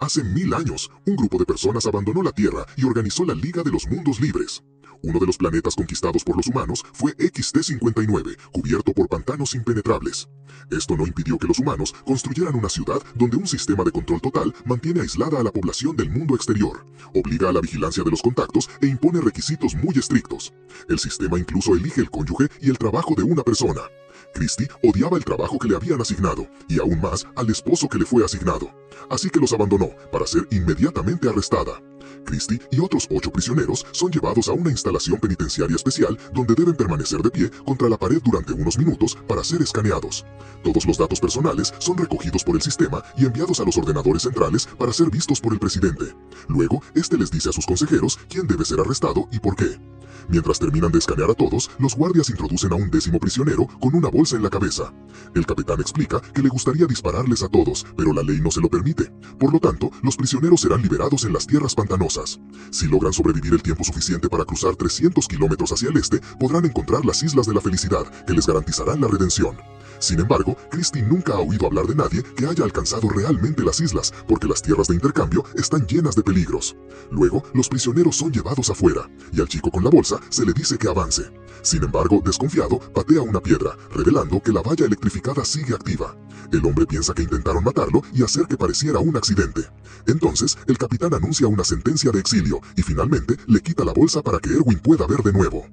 Hace 1000 años, un grupo de personas abandonó la Tierra y organizó la Liga de los Mundos Libres. Uno de los planetas conquistados por los humanos fue XT-59, cubierto por pantanos impenetrables. Esto no impidió que los humanos construyeran una ciudad donde un sistema de control total mantiene aislada a la población del mundo exterior, obliga a la vigilancia de los contactos e impone requisitos muy estrictos. El sistema incluso elige el cónyuge y el trabajo de una persona. Christie odiaba el trabajo que le habían asignado, y aún más al esposo que le fue asignado. Así que los abandonó para ser inmediatamente arrestada. Christie y otros 8 prisioneros son llevados a una instalación penitenciaria especial donde deben permanecer de pie contra la pared durante unos minutos para ser escaneados. Todos los datos personales son recogidos por el sistema y enviados a los ordenadores centrales para ser vistos por el presidente. Luego, este les dice a sus consejeros quién debe ser arrestado y por qué. Mientras terminan de escanear a todos, los guardias introducen a un 10º prisionero con una bolsa en la cabeza. El capitán explica que le gustaría dispararles a todos, pero la ley no se lo permite. Por lo tanto, los prisioneros serán liberados en las tierras pantanosas. Si logran sobrevivir el tiempo suficiente para cruzar 300 kilómetros hacia el este, podrán encontrar las Islas de la Felicidad, que les garantizarán la redención. Sin embargo, Christie nunca ha oído hablar de nadie que haya alcanzado realmente las islas, porque las tierras de intercambio están llenas de peligros. Luego, los prisioneros son llevados afuera, y al chico con la bolsa se le dice que avance. Sin embargo, desconfiado, patea una piedra, revelando que la valla electrificada sigue activa. El hombre piensa que intentaron matarlo y hacer que pareciera un accidente. Entonces, el capitán anuncia una sentencia de exilio, y finalmente le quita la bolsa para que Erwin pueda ver de nuevo.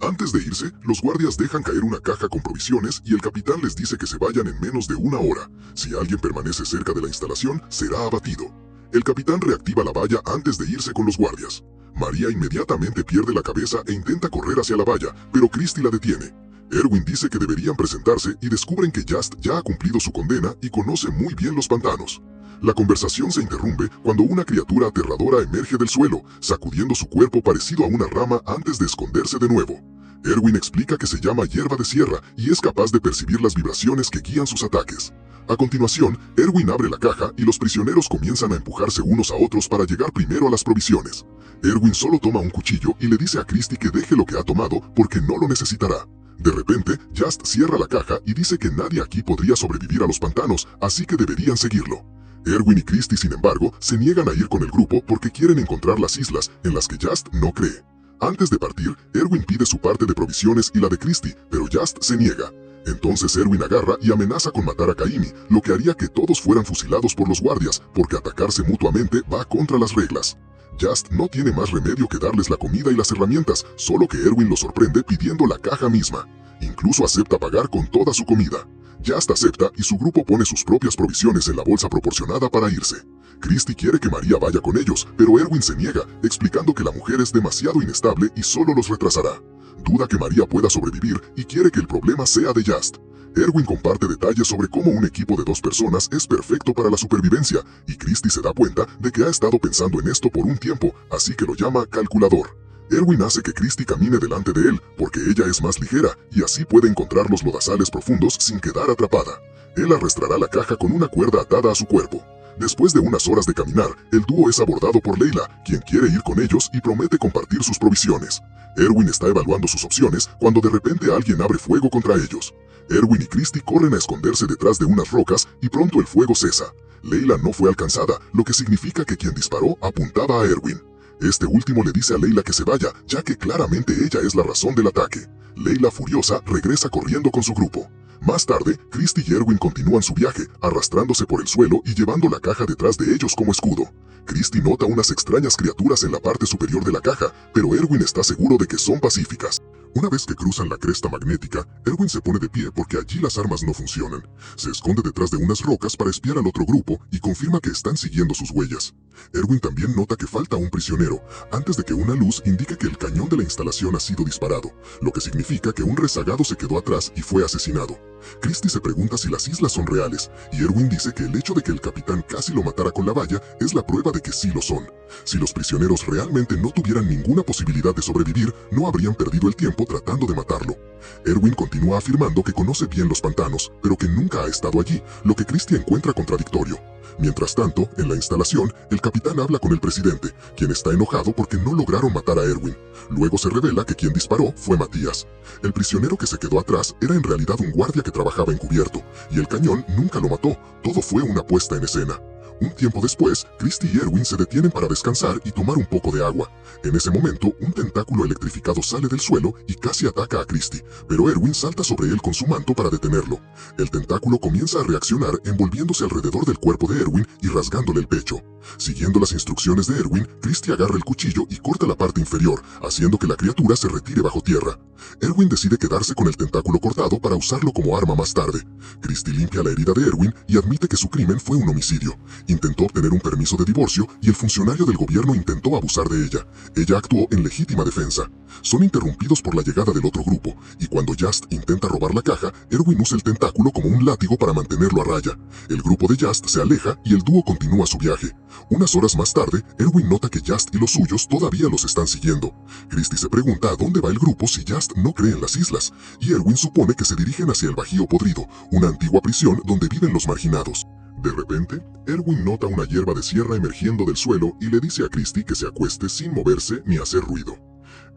Antes de irse, los guardias dejan caer una caja con provisiones y el capitán les dice que se vayan en menos de 1 hora. Si alguien permanece cerca de la instalación, será abatido. El capitán reactiva la valla antes de irse con los guardias. María inmediatamente pierde la cabeza e intenta correr hacia la valla, pero Christie la detiene. Erwin dice que deberían presentarse y descubren que Just ya ha cumplido su condena y conoce muy bien los pantanos. La conversación se interrumpe cuando una criatura aterradora emerge del suelo, sacudiendo su cuerpo parecido a una rama antes de esconderse de nuevo. Erwin explica que se llama hierba de sierra y es capaz de percibir las vibraciones que guían sus ataques. A continuación, Erwin abre la caja y los prisioneros comienzan a empujarse unos a otros para llegar primero a las provisiones. Erwin solo toma un cuchillo y le dice a Christie que deje lo que ha tomado porque no lo necesitará. De repente, Just cierra la caja y dice que nadie aquí podría sobrevivir a los pantanos, así que deberían seguirlo. Erwin y Christie, sin embargo, se niegan a ir con el grupo porque quieren encontrar las islas en las que Just no cree. Antes de partir, Erwin pide su parte de provisiones y la de Christie, pero Just se niega. Entonces Erwin agarra y amenaza con matar a Kaimi, lo que haría que todos fueran fusilados por los guardias, porque atacarse mutuamente va contra las reglas. Just no tiene más remedio que darles la comida y las herramientas, solo que Erwin lo sorprende pidiendo la caja misma. Incluso acepta pagar con toda su comida. Just acepta y su grupo pone sus propias provisiones en la bolsa proporcionada para irse. Christie quiere que María vaya con ellos, pero Erwin se niega, explicando que la mujer es demasiado inestable y solo los retrasará. Duda que María pueda sobrevivir y quiere que el problema sea de Just. Erwin comparte detalles sobre cómo un equipo de 2 personas es perfecto para la supervivencia, y Christie se da cuenta de que ha estado pensando en esto por un tiempo, así que lo llama calculador. Erwin hace que Christie camine delante de él, porque ella es más ligera, y así puede encontrar los lodazales profundos sin quedar atrapada. Él arrastrará la caja con una cuerda atada a su cuerpo. Después de unas horas de caminar, el dúo es abordado por Leila, quien quiere ir con ellos y promete compartir sus provisiones. Erwin está evaluando sus opciones cuando de repente alguien abre fuego contra ellos. Erwin y Christie corren a esconderse detrás de unas rocas y pronto el fuego cesa. Leila no fue alcanzada, lo que significa que quien disparó apuntaba a Erwin. Este último le dice a Leila que se vaya, ya que claramente ella es la razón del ataque. Leila, furiosa, regresa corriendo con su grupo. Más tarde, Christie y Erwin continúan su viaje, arrastrándose por el suelo y llevando la caja detrás de ellos como escudo. Christie nota unas extrañas criaturas en la parte superior de la caja, pero Erwin está seguro de que son pacíficas. Una vez que cruzan la cresta magnética, Erwin se pone de pie porque allí las armas no funcionan. Se esconde detrás de unas rocas para espiar al otro grupo y confirma que están siguiendo sus huellas. Erwin también nota que falta un prisionero, antes de que una luz indique que el cañón de la instalación ha sido disparado, lo que significa que un rezagado se quedó atrás y fue asesinado. Christie se pregunta si las islas son reales, y Erwin dice que el hecho de que el capitán casi lo matara con la valla es la prueba de que sí lo son. Si los prisioneros realmente no tuvieran ninguna posibilidad de sobrevivir, no habrían perdido el tiempo tratando de matarlo. Erwin continúa afirmando que conoce bien los pantanos, pero que nunca ha estado allí, lo que Christie encuentra contradictorio. Mientras tanto, en la instalación, el capitán habla con el presidente, quien está enojado porque no lograron matar a Erwin. Luego se revela que quien disparó fue Matías. El prisionero que se quedó atrás era en realidad un guardia que trabajaba encubierto, y el cañón nunca lo mató, todo fue una puesta en escena. Un tiempo después, Christy y Erwin se detienen para descansar y tomar un poco de agua. En ese momento, un tentáculo electrificado sale del suelo y casi ataca a Christy, pero Erwin salta sobre él con su manto para detenerlo. El tentáculo comienza a reaccionar envolviéndose alrededor del cuerpo de Erwin y rasgándole el pecho. Siguiendo las instrucciones de Erwin, Christy agarra el cuchillo y corta la parte inferior, haciendo que la criatura se retire bajo tierra. Erwin decide quedarse con el tentáculo cortado para usarlo como arma más tarde. Christy limpia la herida de Erwin y admite que su crimen fue un homicidio. Intentó obtener un permiso de divorcio y el funcionario del gobierno intentó abusar de ella. Ella actuó en legítima defensa. Son interrumpidos por la llegada del otro grupo, y cuando Just intenta robar la caja, Erwin usa el tentáculo como un látigo para mantenerlo a raya. El grupo de Just se aleja y el dúo continúa su viaje. Unas horas más tarde, Erwin nota que Just y los suyos todavía los están siguiendo. Christy se pregunta a dónde va el grupo si Just no cree en las islas, y Erwin supone que se dirigen hacia el Bajío Podrido, una antigua prisión donde viven los marginados. De repente, Erwin nota una hierba de sierra emergiendo del suelo y le dice a Christy que se acueste sin moverse ni hacer ruido.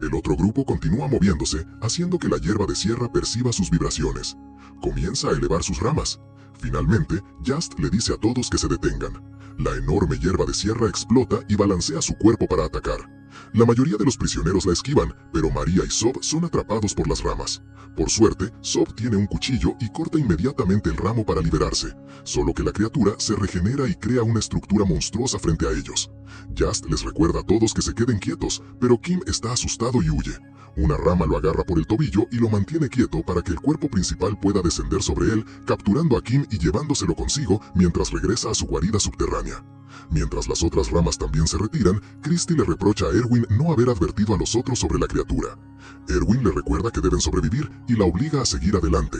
El otro grupo continúa moviéndose, haciendo que la hierba de sierra perciba sus vibraciones. Comienza a elevar sus ramas. Finalmente, Just le dice a todos que se detengan. La enorme hierba de sierra explota y balancea su cuerpo para atacar. La mayoría de los prisioneros la esquivan, pero María y Sob son atrapados por las ramas. Por suerte, Sob tiene un cuchillo y corta inmediatamente el ramo para liberarse, solo que la criatura se regenera y crea una estructura monstruosa frente a ellos. Just les recuerda a todos que se queden quietos, pero Kim está asustado y huye. Una rama lo agarra por el tobillo y lo mantiene quieto para que el cuerpo principal pueda descender sobre él, capturando a Kim y llevándoselo consigo mientras regresa a su guarida subterránea. Mientras las otras ramas también se retiran, Christy le reprocha a Erwin no haber advertido a los otros sobre la criatura. Erwin le recuerda que deben sobrevivir y la obliga a seguir adelante.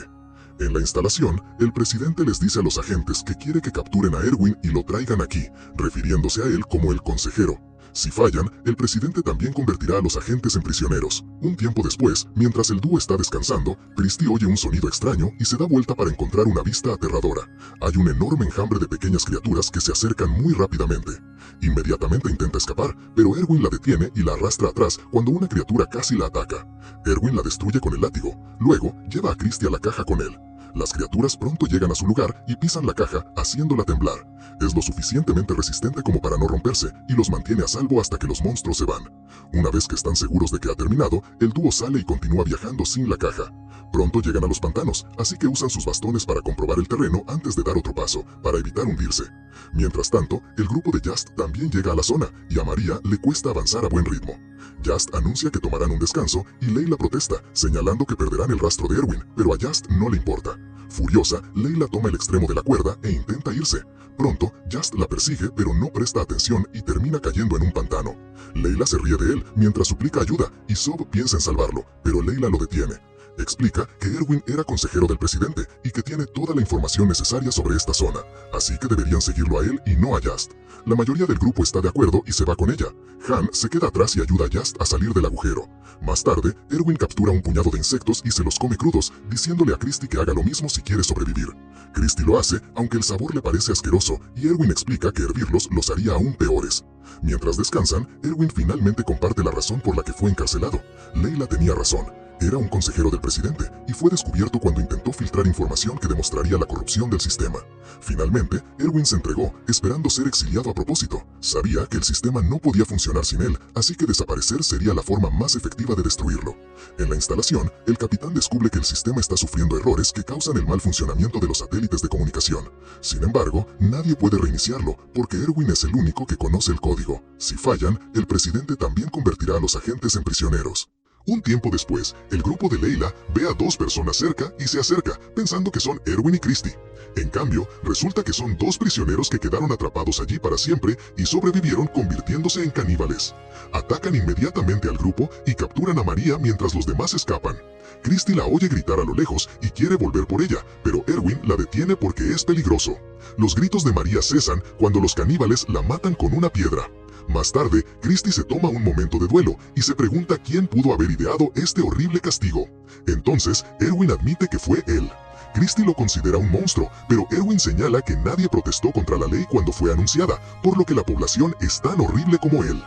En la instalación, el presidente les dice a los agentes que quiere que capturen a Erwin y lo traigan aquí, refiriéndose a él como el consejero. Si fallan, el presidente también convertirá a los agentes en prisioneros. Un tiempo después, mientras el dúo está descansando, Christy oye un sonido extraño y se da vuelta para encontrar una vista aterradora. Hay un enorme enjambre de pequeñas criaturas que se acercan muy rápidamente. Inmediatamente intenta escapar, pero Erwin la detiene y la arrastra atrás cuando una criatura casi la ataca. Erwin la destruye con el látigo. Luego, lleva a Christy a la caja con él. Las criaturas pronto llegan a su lugar y pisan la caja, haciéndola temblar. Es lo suficientemente resistente como para no romperse y los mantiene a salvo hasta que los monstruos se van. Una vez que están seguros de que ha terminado, el dúo sale y continúa viajando sin la caja. Pronto llegan a los pantanos, así que usan sus bastones para comprobar el terreno antes de dar otro paso, para evitar hundirse. Mientras tanto, el grupo de Just también llega a la zona y a María le cuesta avanzar a buen ritmo. Just anuncia que tomarán un descanso y Leila protesta, señalando que perderán el rastro de Erwin, pero a Just no le importa. Furiosa, Leila toma el extremo de la cuerda e intenta irse. Pronto, Just la persigue pero no presta atención y termina cayendo en un pantano. Leila se ríe de él mientras suplica ayuda y Sob piensa en salvarlo, pero Leila lo detiene. Explica que Erwin era consejero del presidente y que tiene toda la información necesaria sobre esta zona, así que deberían seguirlo a él y no a Just. La mayoría del grupo está de acuerdo y se va con ella. Han se queda atrás y ayuda a Just a salir del agujero. Más tarde, Erwin captura un puñado de insectos y se los come crudos, diciéndole a Christy que haga lo mismo si quiere sobrevivir. Christy lo hace, aunque el sabor le parece asqueroso, y Erwin explica que hervirlos los haría aún peores. Mientras descansan, Erwin finalmente comparte la razón por la que fue encarcelado. Leila tenía razón. Era un consejero del presidente y fue descubierto cuando intentó filtrar información que demostraría la corrupción del sistema. Finalmente, Erwin se entregó, esperando ser exiliado a propósito. Sabía que el sistema no podía funcionar sin él, así que desaparecer sería la forma más efectiva de destruirlo. En la instalación, el capitán descubre que el sistema está sufriendo errores que causan el mal funcionamiento de los satélites de comunicación. Sin embargo, nadie puede reiniciarlo, porque Erwin es el único que conoce el código. Si fallan, el presidente también convertirá a los agentes en prisioneros. Un tiempo después, el grupo de Leila ve a dos personas cerca y se acerca, pensando que son Erwin y Christy. En cambio, resulta que son dos prisioneros que quedaron atrapados allí para siempre y sobrevivieron convirtiéndose en caníbales. Atacan inmediatamente al grupo y capturan a María mientras los demás escapan. Christy la oye gritar a lo lejos y quiere volver por ella, pero Erwin la detiene porque es peligroso. Los gritos de María cesan cuando los caníbales la matan con una piedra. Más tarde, Christy se toma un momento de duelo y se pregunta quién pudo haber ideado este horrible castigo. Entonces, Erwin admite que fue él. Christy lo considera un monstruo, pero Erwin señala que nadie protestó contra la ley cuando fue anunciada, por lo que la población es tan horrible como él.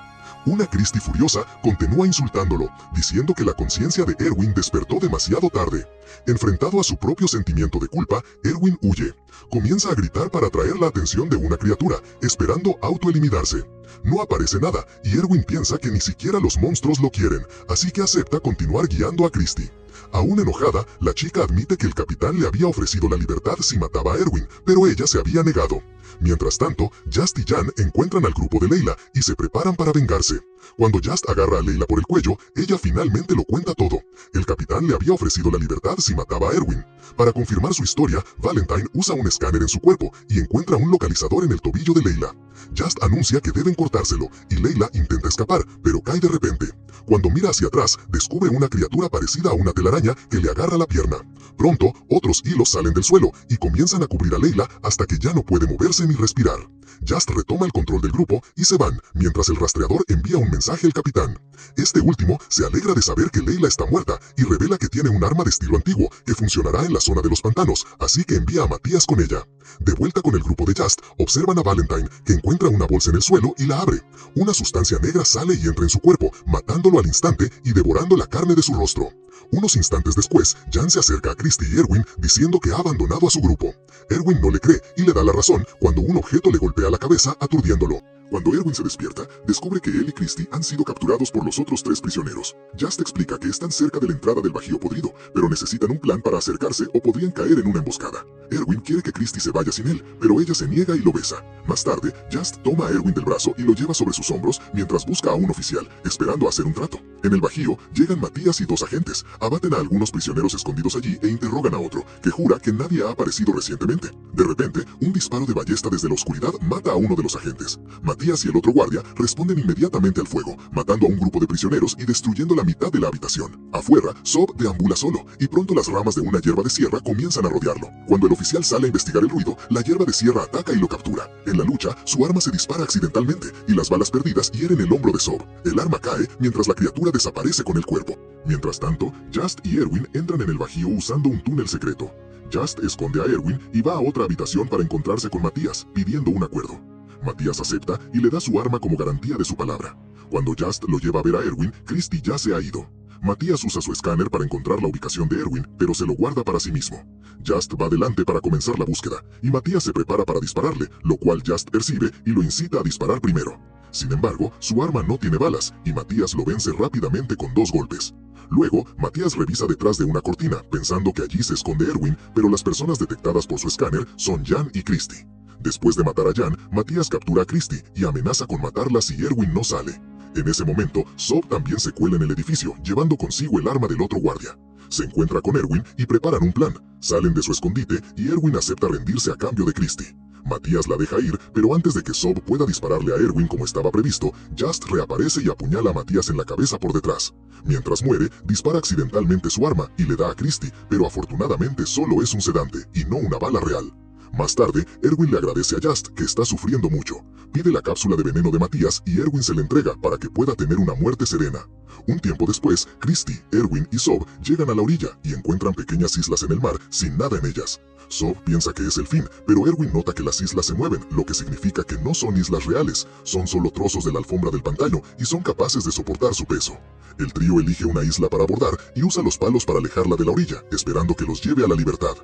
Una Christie furiosa continúa insultándolo, diciendo que la conciencia de Erwin despertó demasiado tarde. Enfrentado a su propio sentimiento de culpa, Erwin huye. Comienza a gritar para atraer la atención de una criatura, esperando autoeliminarse. No aparece nada, y Erwin piensa que ni siquiera los monstruos lo quieren, así que acepta continuar guiando a Christie. Aún enojada, la chica admite que el capitán le había ofrecido la libertad si mataba a Erwin, pero ella se había negado. Mientras tanto, Just y Jan encuentran al grupo de Layla y se preparan para vengarse. Cuando Just agarra a Layla por el cuello, ella finalmente lo cuenta todo. El capitán le había ofrecido la libertad si mataba a Erwin. Para confirmar su historia, Valentine usa un escáner en su cuerpo y encuentra un localizador en el tobillo de Layla. Just anuncia que deben cortárselo, y Layla intenta escapar, pero cae de repente. Cuando mira hacia atrás, descubre una criatura parecida a una telaraña que le agarra la pierna. Pronto, otros hilos salen del suelo y comienzan a cubrir a Layla hasta que ya no puede moverse ni respirar. Just retoma el control del grupo y se van, mientras el rastreador envía un mensaje al capitán. Este último se alegra de saber que Layla está muerta y revela que tiene un arma de estilo antiguo que funcionará en la zona de los pantanos, así que envía a Matías con ella. De vuelta con el grupo de Just, observan a Valentine, que encuentra una bolsa en el suelo y la abre. Una sustancia negra sale y entra en su cuerpo, matándolo al instante y devorando la carne de su rostro. Unos instantes después, Jan se acerca a Christie y Erwin diciendo que ha abandonado a su grupo. Erwin no le cree y le da la razón cuando un objeto le golpea la cabeza aturdiéndolo. Cuando Erwin se despierta, descubre que él y Christie han sido capturados por los otros 3 prisioneros. Just explica que están cerca de la entrada del Bajío Podrido, pero necesitan un plan para acercarse o podrían caer en una emboscada. Erwin quiere que Christie se vaya sin él, pero ella se niega y lo besa. Más tarde, Just toma a Erwin del brazo y lo lleva sobre sus hombros mientras busca a un oficial, esperando hacer un trato. En el Bajío, llegan Matías y 2 agentes, abaten a algunos prisioneros escondidos allí e interrogan a otro, que jura que nadie ha aparecido recientemente. De repente, un disparo de ballesta desde la oscuridad mata a uno de los agentes. Matías y el otro guardia responden inmediatamente al fuego, matando a un grupo de prisioneros y destruyendo la mitad de la habitación. Afuera, Sob deambula solo, y pronto las ramas de una hierba de sierra comienzan a rodearlo. Cuando el oficial sale a investigar el ruido, la hierba de sierra ataca y lo captura. En la lucha, su arma se dispara accidentalmente, y las balas perdidas hieren el hombro de Sob. El arma cae mientras la criatura desaparece con el cuerpo. Mientras tanto, Just y Erwin entran en el Bajío usando un túnel secreto. Just esconde a Erwin y va a otra habitación para encontrarse con Matías, pidiendo un acuerdo. Matías acepta y le da su arma como garantía de su palabra. Cuando Just lo lleva a ver a Erwin, Christie ya se ha ido. Matías usa su escáner para encontrar la ubicación de Erwin, pero se lo guarda para sí mismo. Just va adelante para comenzar la búsqueda, y Matías se prepara para dispararle, lo cual Just percibe y lo incita a disparar primero. Sin embargo, su arma no tiene balas, y Matías lo vence rápidamente con 2 golpes. Luego, Matías revisa detrás de una cortina, pensando que allí se esconde Erwin, pero las personas detectadas por su escáner son Jan y Christie. Después de matar a Jan, Matías captura a Christie y amenaza con matarla si Erwin no sale. En ese momento, Sob también se cuela en el edificio, llevando consigo el arma del otro guardia. Se encuentra con Erwin y preparan un plan. Salen de su escondite y Erwin acepta rendirse a cambio de Christie. Matías la deja ir, pero antes de que Sob pueda dispararle a Erwin como estaba previsto, Just reaparece y apuñala a Matías en la cabeza por detrás. Mientras muere, dispara accidentalmente su arma y le da a Christie, pero afortunadamente solo es un sedante y no una bala real. Más tarde, Erwin le agradece a Just, que está sufriendo mucho. Pide la cápsula de veneno de Matías y Erwin se la entrega para que pueda tener una muerte serena. Un tiempo después, Christie, Erwin y Sob llegan a la orilla y encuentran pequeñas islas en el mar sin nada en ellas. Sob piensa que es el fin, pero Erwin nota que las islas se mueven, lo que significa que no son islas reales, son solo trozos de la alfombra del pantano y son capaces de soportar su peso. El trío elige una isla para abordar y usa los palos para alejarla de la orilla, esperando que los lleve a la libertad.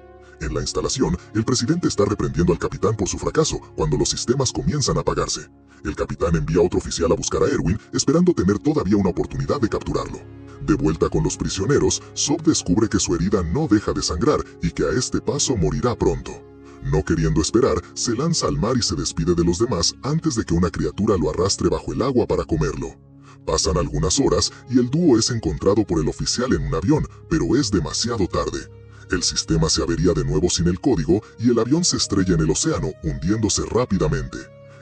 En la instalación, el presidente está reprendiendo al capitán por su fracaso cuando los sistemas comienzan a apagarse. El capitán envía a otro oficial a buscar a Erwin, esperando tener todavía una oportunidad de capturarlo. De vuelta con los prisioneros, Sob descubre que su herida no deja de sangrar y que a este paso morirá pronto. No queriendo esperar, se lanza al mar y se despide de los demás antes de que una criatura lo arrastre bajo el agua para comerlo. Pasan algunas horas y el dúo es encontrado por el oficial en un avión, pero es demasiado tarde. El sistema se avería de nuevo sin el código y el avión se estrella en el océano, hundiéndose rápidamente.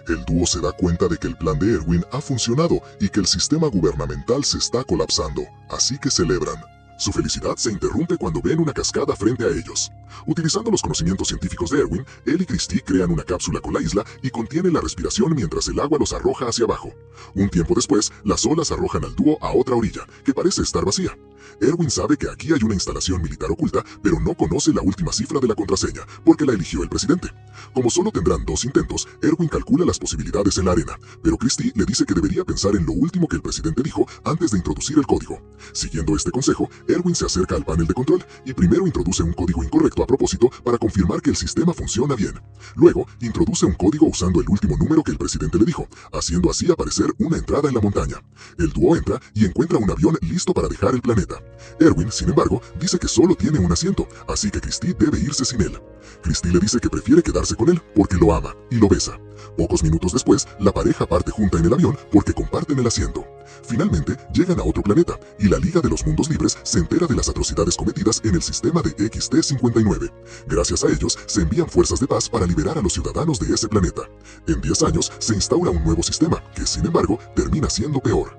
El dúo se da cuenta de que el plan de Erwin ha funcionado y que el sistema gubernamental se está colapsando, así que celebran. Su felicidad se interrumpe cuando ven una cascada frente a ellos. Utilizando los conocimientos científicos de Erwin, él y Christie crean una cápsula con la isla y contienen la respiración mientras el agua los arroja hacia abajo. Un tiempo después, las olas arrojan al dúo a otra orilla, que parece estar vacía. Erwin sabe que aquí hay una instalación militar oculta, pero no conoce la última cifra de la contraseña, porque la eligió el presidente. Como solo tendrán 2 intentos, Erwin calcula las posibilidades en la arena, pero Christie le dice que debería pensar en lo último que el presidente dijo antes de introducir el código. Siguiendo este consejo, Erwin se acerca al panel de control y primero introduce un código incorrecto a propósito para confirmar que el sistema funciona bien. Luego, introduce un código usando el último número que el presidente le dijo, haciendo así aparecer una entrada en la montaña. El dúo entra y encuentra un avión listo para dejar el planeta. Erwin, sin embargo, dice que solo tiene un asiento, así que Christie debe irse sin él. Christie le dice que prefiere quedarse con él porque lo ama, y lo besa. Pocos minutos después, la pareja parte junta en el avión porque comparten el asiento. Finalmente, llegan a otro planeta, y la Liga de los Mundos Libres se entera de las atrocidades cometidas en el sistema de XT-59. Gracias a ellos, se envían fuerzas de paz para liberar a los ciudadanos de ese planeta. En 10 años, se instaura un nuevo sistema, que sin embargo, termina siendo peor.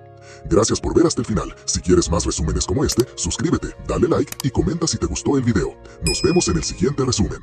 Gracias por ver hasta el final. Si quieres más resúmenes como este, suscríbete, dale like y comenta si te gustó el video. Nos vemos en el siguiente resumen.